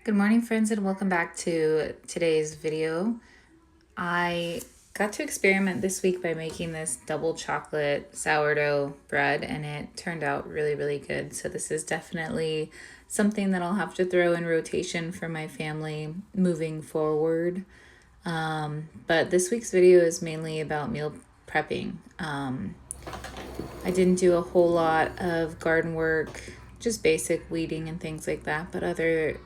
Good morning, friends, and welcome back to today's video. I got to experiment this week by making this double chocolate sourdough bread, and it turned out really, really good. So this is definitely something that I'll have to throw in rotation for my family moving forward. But this week's video is mainly about meal prepping. I didn't do a whole lot of garden work, just basic weeding and things like that, but other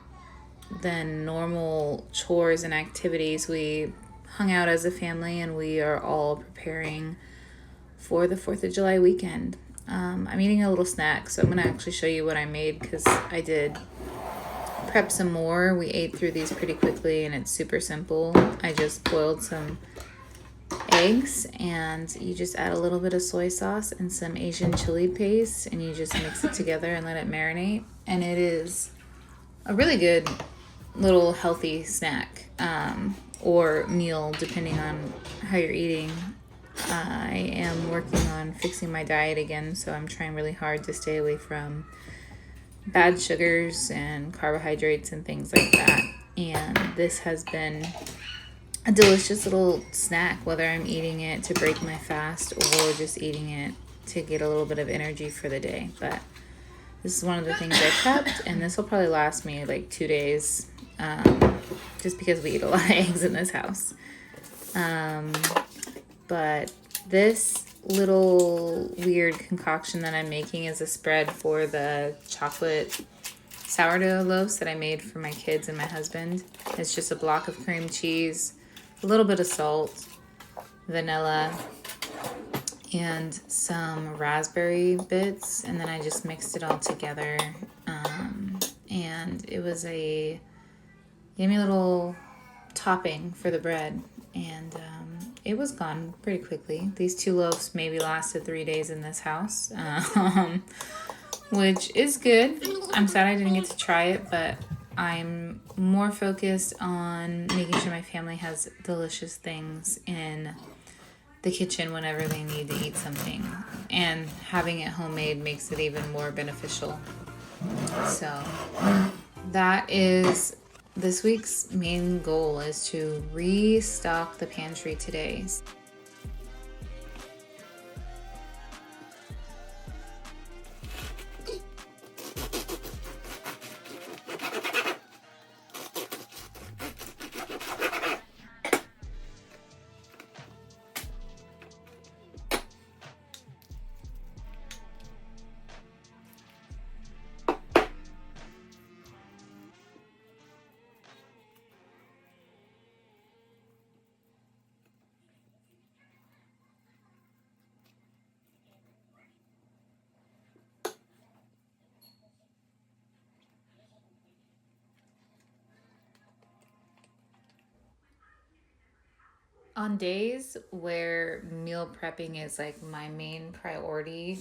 than normal chores and activities, we hung out as a family and we are all preparing for the 4th of July weekend. I'm eating a little snack, so I'm going to actually show you what I made because I did prep some more. We ate through these pretty quickly and it's super simple. I just boiled some eggs and you just add a little bit of soy sauce and some Asian chili paste and you just mix it together and let it marinate. And it is a really good little healthy snack or meal, depending on how you're eating. I am working on fixing my diet again, so I'm trying really hard to stay away from bad sugars and carbohydrates and things like that. And this has been a delicious little snack, whether I'm eating it to break my fast or just eating it to get a little bit of energy for the day. But this is one of the things I prepped, and this will probably last me like 2 days, just because we eat a lot of eggs in this house. But this little weird concoction that I'm making is a spread for the chocolate sourdough loaves that I made for my kids and my husband. It's just a block of cream cheese, a little bit of salt, vanilla, and some raspberry bits, and then I just mixed it all together. And it was a yummy little topping for the bread, and it was gone pretty quickly. These 2 loaves maybe lasted 3 days in this house, which is good. I'm sad I didn't get to try it, but I'm more focused on making sure my family has delicious things in the kitchen whenever they need to eat something. And having it homemade makes it even more beneficial. So that is this week's main goal, is to restock the pantry today. On days where meal prepping is like my main priority,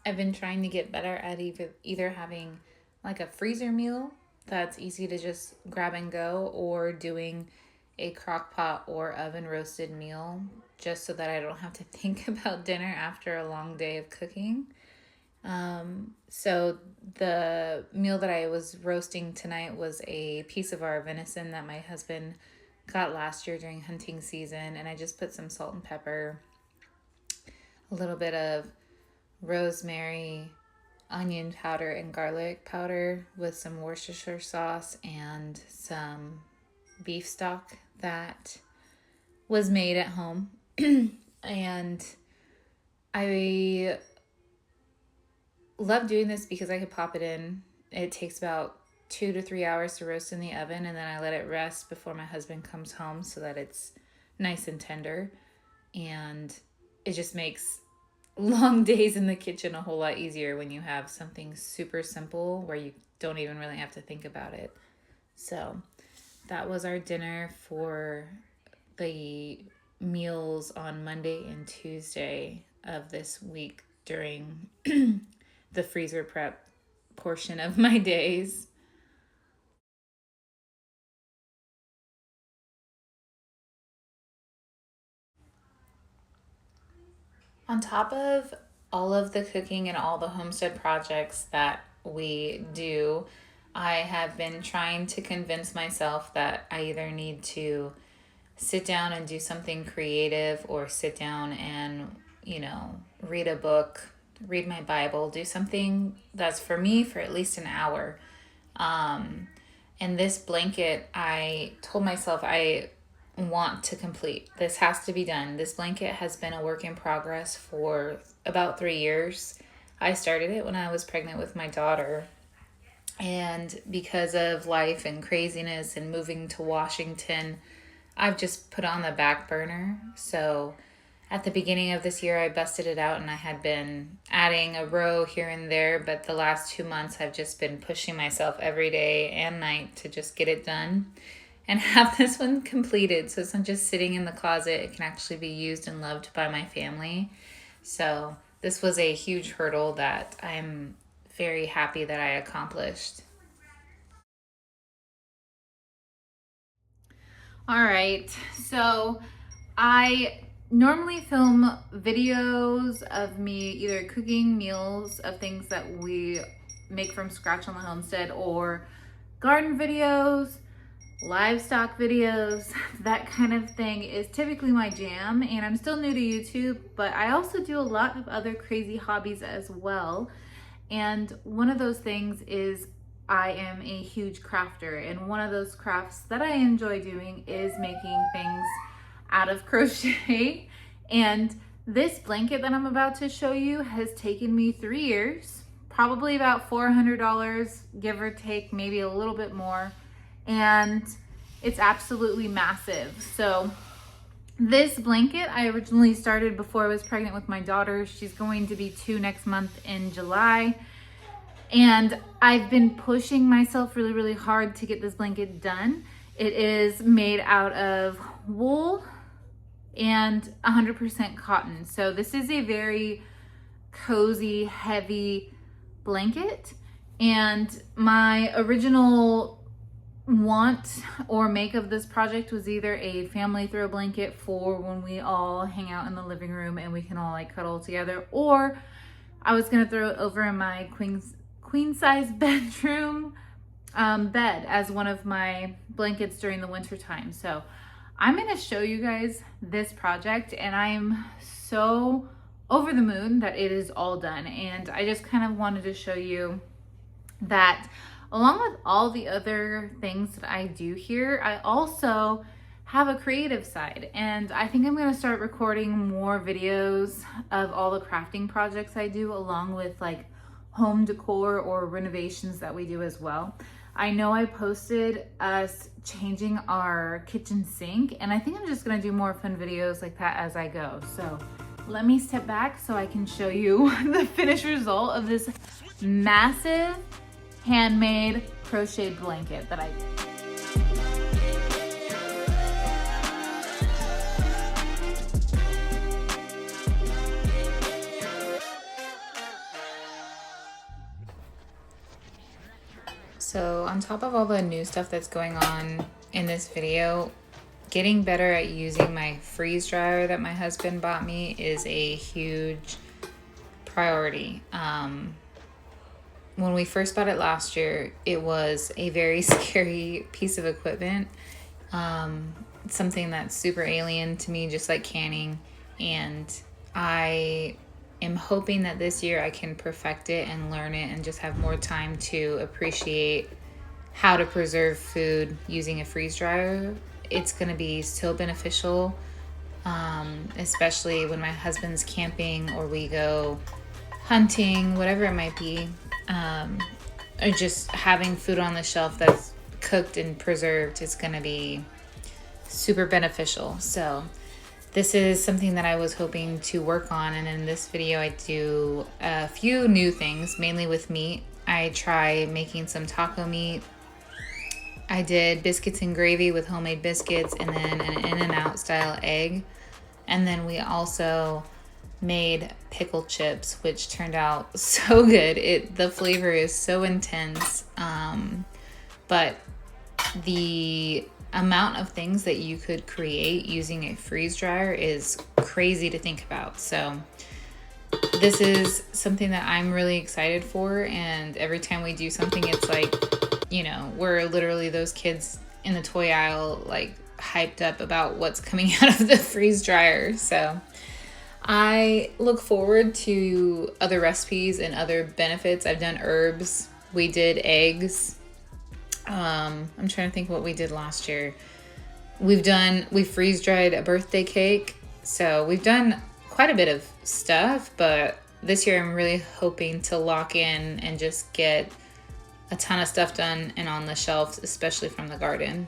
I've been trying to get better at either having like a freezer meal that's easy to just grab and go, or doing a crock pot or oven roasted meal just so that I don't have to think about dinner after a long day of cooking. So the meal that I was roasting tonight was a piece of our venison that my husband got last year during hunting season, and I just put some salt and pepper, a little bit of rosemary, onion powder, and garlic powder with some Worcestershire sauce and some beef stock that was made at home. And I love doing this because I could pop it in. It takes about 2 to 3 hours to roast in the oven, and then I let it rest before my husband comes home so that it's nice and tender. And it just makes long days in the kitchen a whole lot easier when you have something super simple where you don't even really have to think about it. So that was our dinner for the meals on Monday and Tuesday of this week during the freezer prep portion of my days. On top of all of the cooking and all the homestead projects that we do, I have been trying to convince myself that I either need to sit down and do something creative or sit down and, read a book, read my Bible, do something that's for me for at least an hour. And this blanket, I told myself I want to complete. This has to be done. This blanket has been a work in progress for about 3 years. I started it when I was pregnant with my daughter. And because of life and craziness and moving to Washington, I've just put on the back burner. So at the beginning of this year, I busted it out and I had been adding a row here and there. But the last 2 months, I've just been pushing myself every day and night to just get it done and have this one completed. So it's not just sitting in the closet. It can actually be used and loved by my family. So this was a huge hurdle that I'm very happy that I accomplished. All right, so I normally film videos of me either cooking meals of things that we make from scratch on the homestead, or garden videos, livestock videos. That kind of thing is typically my jam, and I'm still new to YouTube, but I also do a lot of other crazy hobbies as well. And one of those things is I am a huge crafter, and one of those crafts that I enjoy doing is making things out of crochet. And this blanket that I'm about to show you has taken me 3 years, probably about $400, give or take, maybe a little bit more. And it's absolutely massive. So this blanket I originally started before I was pregnant with my daughter. She's going to be 2 next month in July. And I've been pushing myself really, really hard to get this blanket done. It is made out of wool and 100% cotton. So this is a very cozy, heavy blanket. And my original want or make of this project was either a family throw blanket for when we all hang out in the living room and we can all like cuddle together, or I was gonna throw it over in my queen size bedroom bed as one of my blankets during the winter time. So I'm gonna show you guys this project, and I'm so over the moon that it is all done. And I just kind of wanted to show you that along with all the other things that I do here, I also have a creative side. And I think I'm gonna start recording more videos of all the crafting projects I do, along with like home decor or renovations that we do as well. I know I posted us changing our kitchen sink, and I think I'm just gonna do more fun videos like that as I go. So let me step back so I can show you the finished result of this massive handmade crocheted blanket that I did. So on top of all the new stuff that's going on in this video, getting better at using my freeze dryer that my husband bought me is a huge priority. When we first bought it last year, it was a very scary piece of equipment. Something that's super alien to me, just like canning. And I am hoping that this year I can perfect it and learn it and just have more time to appreciate how to preserve food using a freeze dryer. It's going to be so beneficial, especially when my husband's camping or we go hunting, whatever it might be, or just having food on the shelf that's cooked and preserved is going to be super beneficial. So this is something that I was hoping to work on, and in this video I do a few new things, mainly with meat. I try making some taco meat. I did biscuits and gravy with homemade biscuits, and then an In-N-Out style egg. And then we also made pickle chips, which turned out so good. The flavor is so intense, but the amount of things that you could create using a freeze dryer is crazy to think about. So this is something that I'm really excited for, and every time we do something, it's like You know, we're literally those kids in the toy aisle, like hyped up about what's coming out of the freeze dryer. So I look forward to other recipes and other benefits. I've done herbs. We did eggs. I'm trying to think what we did last year. We freeze dried a birthday cake. So we've done quite a bit of stuff, but this year I'm really hoping to lock in and just get a ton of stuff done and on the shelves, especially from the garden.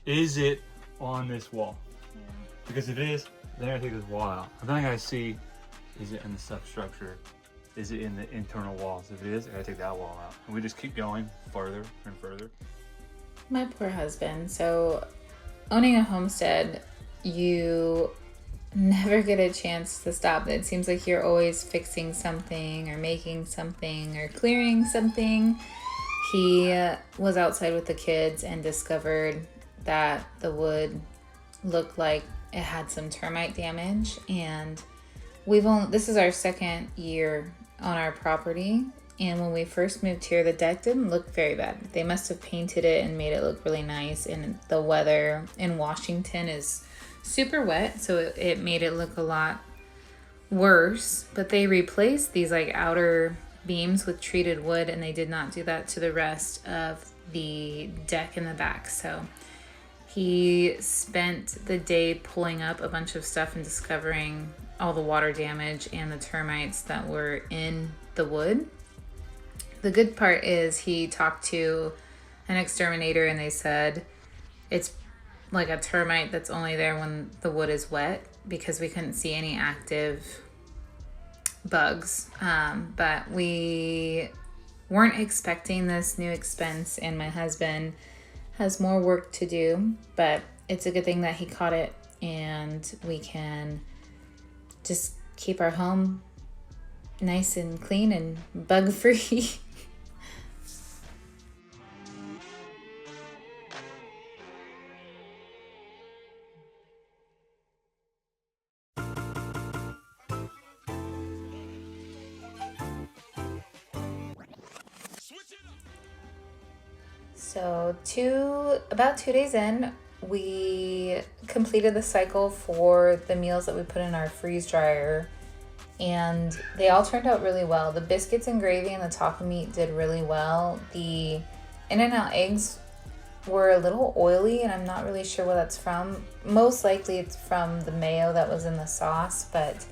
Is it on this wall? Yeah. Because if it is, then I take this wall out. And then I gotta see, is it in the substructure? Is it in the internal walls? If it is, I gotta take that wall out. And we just keep going further and further. My poor husband. So owning a homestead, you never get a chance to stop. It seems like you're always fixing something or making something or clearing something. He was outside with the kids and discovered that the wood looked like it had some termite damage, and this is our second year on our property, and when we first moved here the deck didn't look very bad. They must have painted it and made it look really nice, and the weather in Washington is super wet, so it made it look a lot worse. But they replaced these like outer beams with treated wood, and they did not do that to the rest of the deck in the back. So he spent the day pulling up a bunch of stuff and discovering all the water damage and the termites that were in the wood. The good part is he talked to an exterminator, and they said it's like a termite that's only there when the wood is wet, because we couldn't see any active bugs. But we weren't expecting this new expense, and my husband has more work to do, but it's a good thing that he caught it, and we can just keep our home nice and clean and bug free. So about 2 days in, we completed the cycle for the meals that we put in our freeze dryer, and they all turned out really well. The biscuits and gravy and the taco meat did really well. The In-N-Out eggs were a little oily, and I'm not really sure what that's from. Most likely it's from the mayo that was in the sauce, but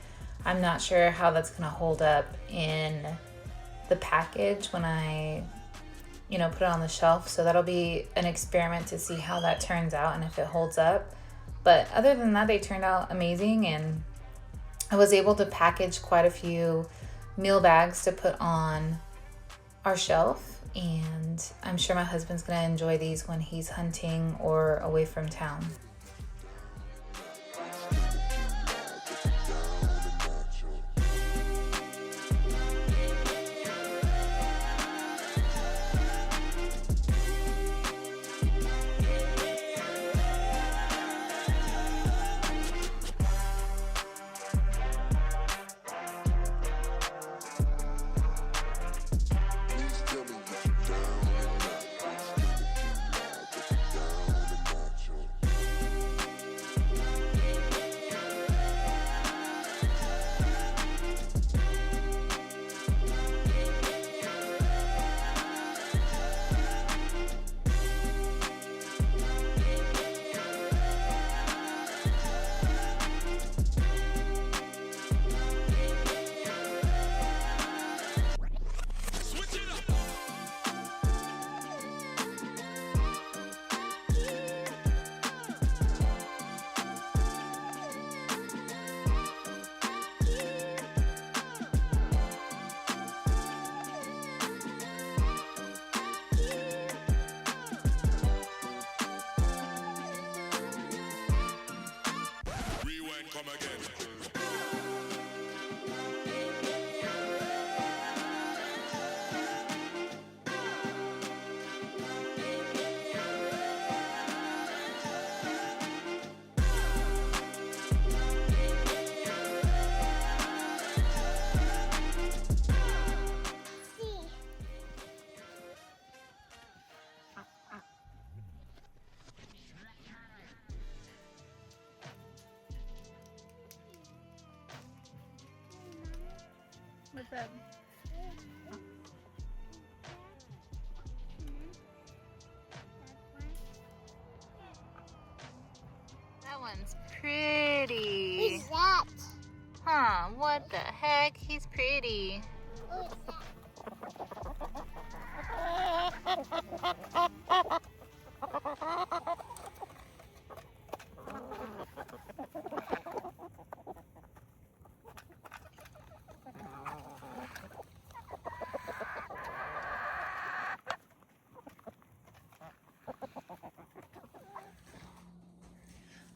I'm not sure how that's gonna hold up in the package when I, put it on the shelf. So that'll be an experiment to see how that turns out and if it holds up. But other than that, they turned out amazing, and I was able to package quite a few meal bags to put on our shelf. And I'm sure my husband's gonna enjoy these when he's hunting or away from town. What's up? That one's pretty. Who's that? Huh, what the heck? He's pretty. Who's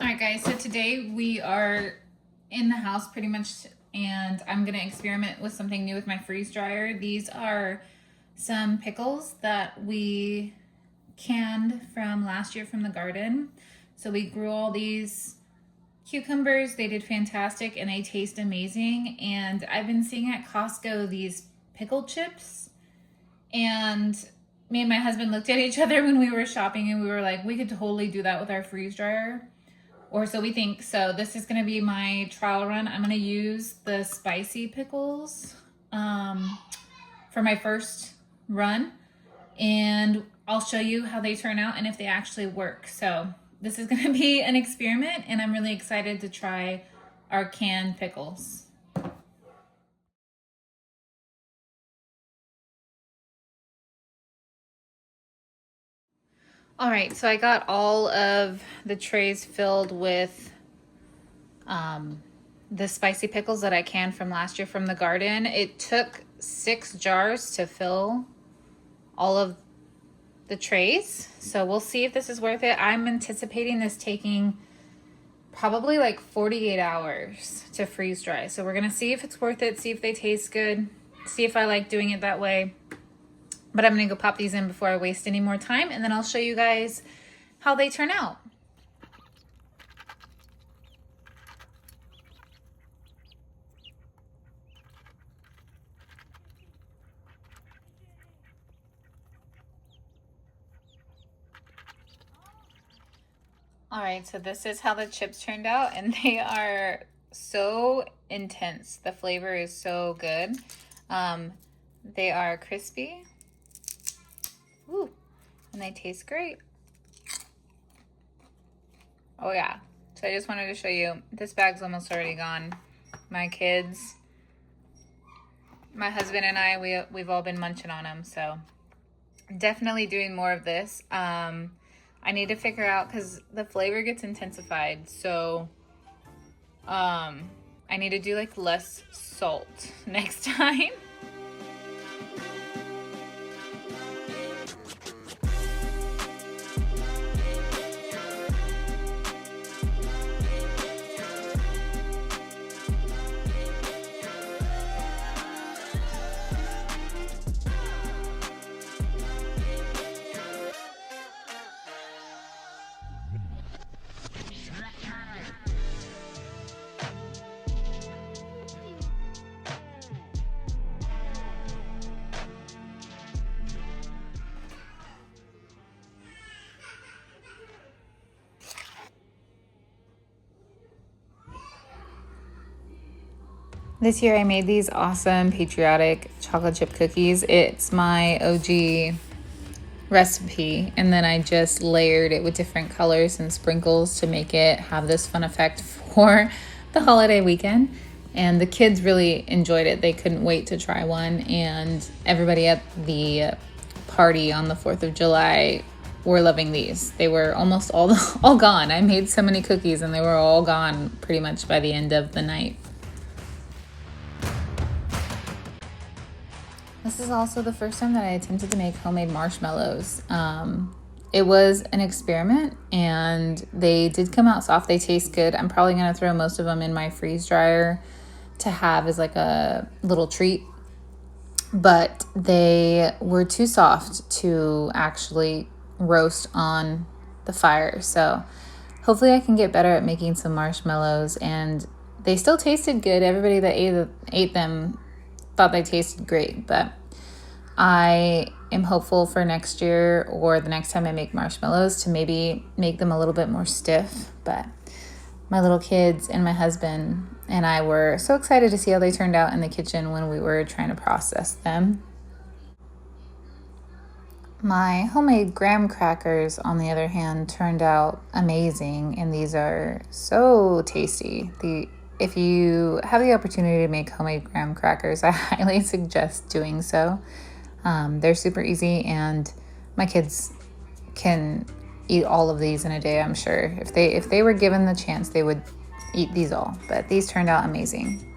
Alright guys, so today we are in the house pretty much, and I'm going to experiment with something new with my freeze dryer. These are some pickles that we canned from last year from the garden. So we grew all these cucumbers. They did fantastic and they taste amazing. And I've been seeing at Costco these pickle chips, and me and my husband looked at each other when we were shopping and we were like, we could totally do that with our freeze dryer. Or so we think. So this is going to be my trial run. I'm going to use the spicy pickles for my first run, and I'll show you how they turn out and if they actually work. So this is going to be an experiment, and I'm really excited to try our canned pickles. All right, so I got all of the trays filled with the spicy pickles that I canned from last year from the garden. It took 6 jars to fill all of the trays, so we'll see if this is worth it. I'm anticipating this taking probably like 48 hours to freeze dry, so we're gonna see if it's worth it, see if they taste good, see if I like doing it that way. But I'm gonna go pop these in before I waste any more time, and then I'll show you guys how they turn out. All right, so this is how the chips turned out, and they are so intense. The flavor is so good. They are crispy. Ooh, and they taste great. Oh yeah. So I just wanted to show you, this bag's almost already gone. My kids, my husband and I, we've all been munching on them. So definitely doing more of this. I need to figure out, because the flavor gets intensified. So I need to do like less salt next time. This year I made these awesome patriotic chocolate chip cookies. It's my OG recipe, and then I just layered it with different colors and sprinkles to make it have this fun effect for the holiday weekend. And the kids really enjoyed it. They couldn't wait to try one, and everybody at the party on the 4th of July were loving these. They were almost all gone. I made so many cookies and they were all gone pretty much by the end of the night. This is also the first time that I attempted to make homemade marshmallows. It was an experiment and they did come out soft. They taste good. I'm probably gonna throw most of them in my freeze dryer to have as like a little treat. But they were too soft to actually roast on the fire. So hopefully I can get better at making some marshmallows, and they still tasted good. Everybody that ate them thought they tasted great, but I am hopeful for next year or the next time I make marshmallows to maybe make them a little bit more stiff. But my little kids and my husband and I were so excited to see how they turned out in the kitchen when we were trying to process them. My homemade graham crackers, on the other hand, turned out amazing, and these are so tasty. If you have the opportunity to make homemade graham crackers, I highly suggest doing so. They're super easy, and my kids can eat all of these in a day, I'm sure. If they were given the chance, they would eat these all, but these turned out amazing.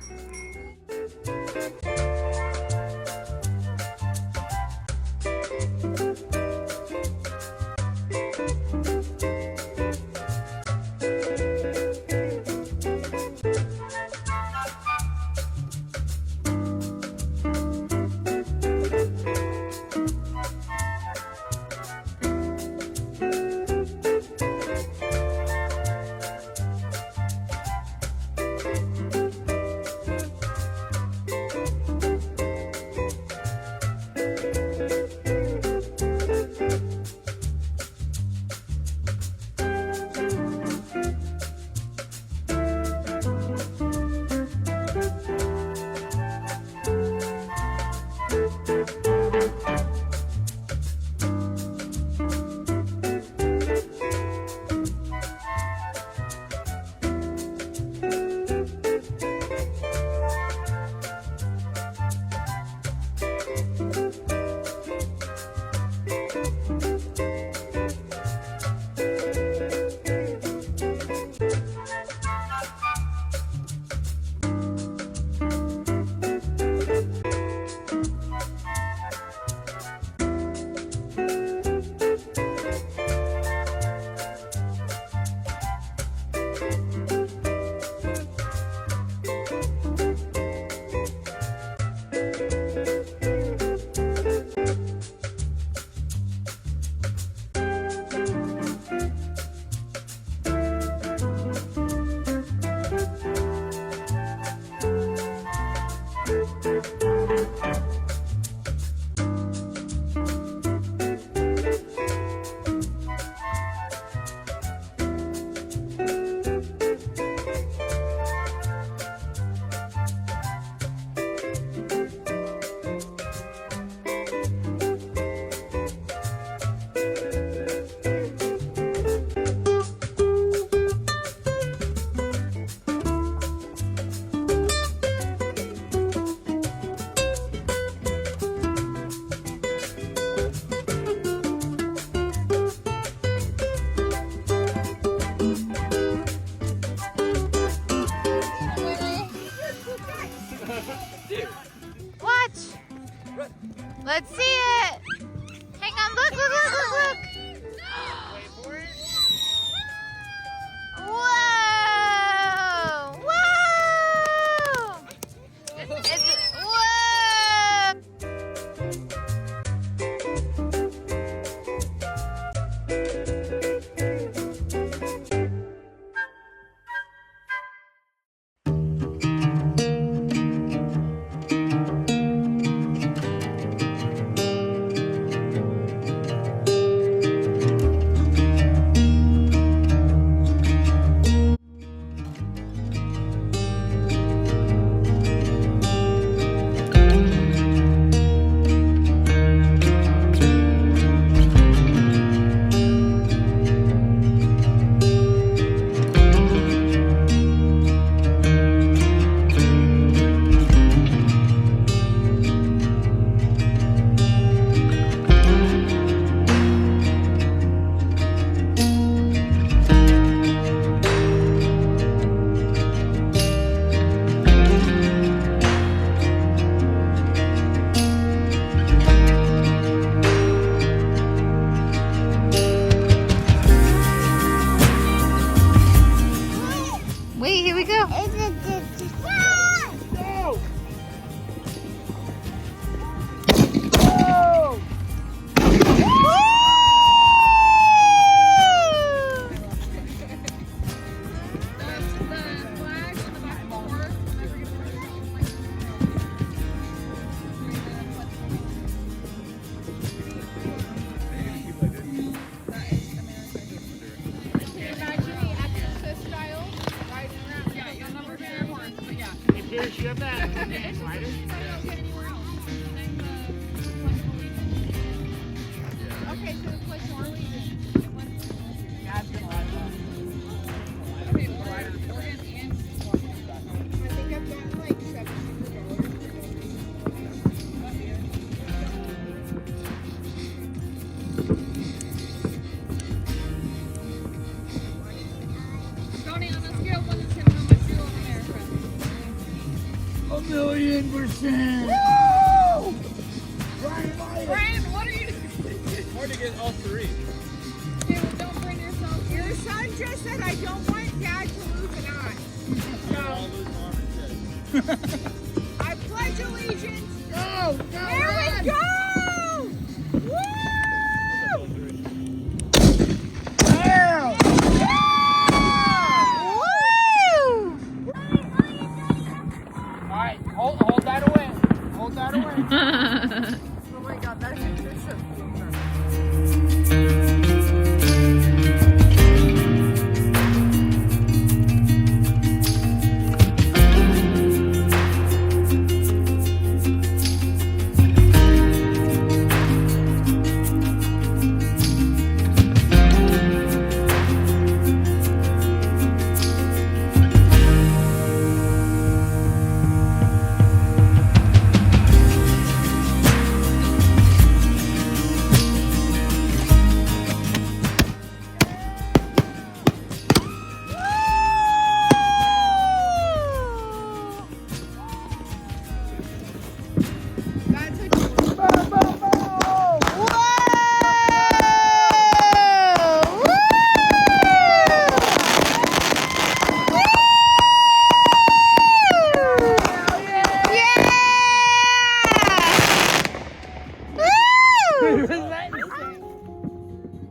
got that. Okay, so the Pledge of Allegiance. Yeah, it's been a lot of fun. Okay, we're in the end. I think I've gotten like Tony, on a scale of 1 to 10, how much do you love America? 1,000,000%. Woo! Brian, what are you doing? Hard to get all three. Okay, well, don't burn yourself. Your son just said I don't want Dad to lose an eye. I pledge allegiance. Go! There we go! Woo! Down! Alright, hold that away. Hold that away. Oh my God, that's so cool. That's a cool. Boom, boom, boom!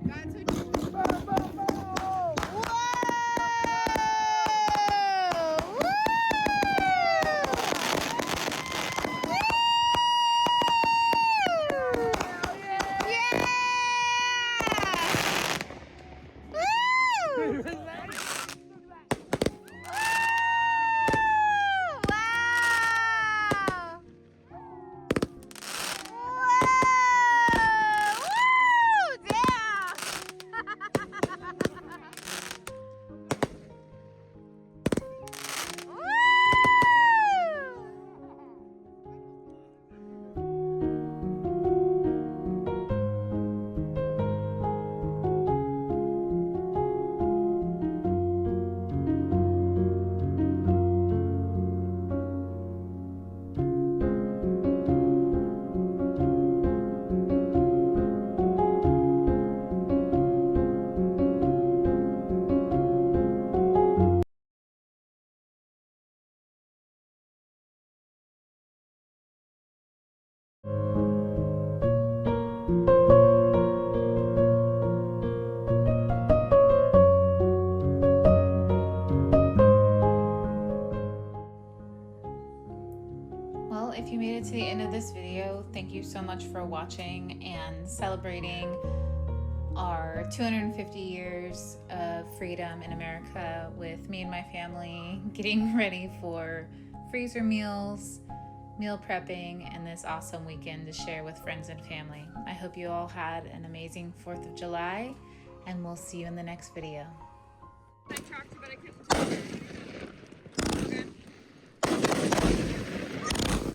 That's a cool. Boom, boom, boom! Well, if you made it to the end of this video, thank you so much for watching and celebrating our 250 years of freedom in America with me and my family getting ready for freezer meals, meal prepping, and this awesome weekend to share with friends and family. I hope you all had an amazing 4th of July, and we'll see you in the next video. I talked, but I couldn't.